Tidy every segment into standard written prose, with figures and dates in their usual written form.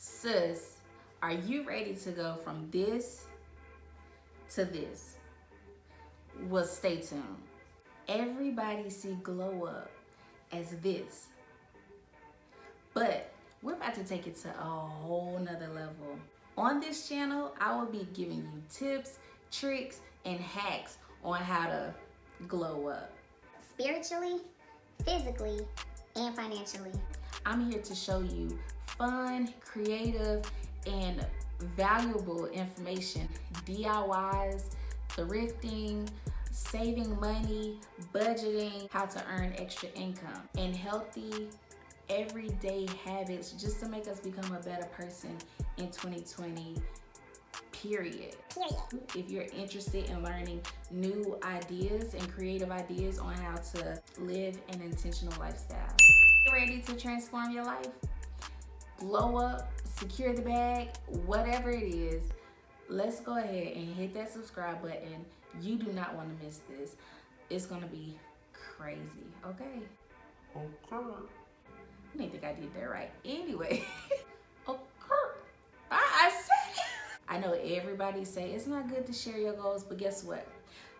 Sis, are you ready to go from this to this? Well, stay tuned. Everybody see glow up as this, but we're about to take it to a whole nother level. On this channel, I will be giving you tips, tricks, and hacks on how to glow up. Spiritually, physically, and financially. I'm here to show you fun, creative, and valuable information, DIYs, thrifting, saving money, budgeting, how to earn extra income, and healthy everyday habits just to make us become a better person in 2020. Period. If you're interested in learning new ideas and creative ideas on how to live an intentional lifestyle. Ready to transform your life? Glow up, secure the bag, whatever it is, let's go ahead and hit that subscribe button. You do not want to miss this. It's gonna be crazy, okay? Okay. I didn't think I did that right. Anyway, okay. I said it. I know everybody say it's not good to share your goals, but guess what?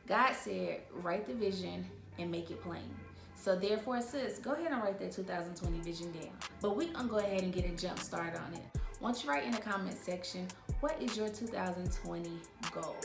God said, write the vision and make it plain. So therefore, sis, go ahead and write that 2020 vision down. But we gonna go ahead and get a jump start on it. Once you write in the comment section, what is your 2020 goal?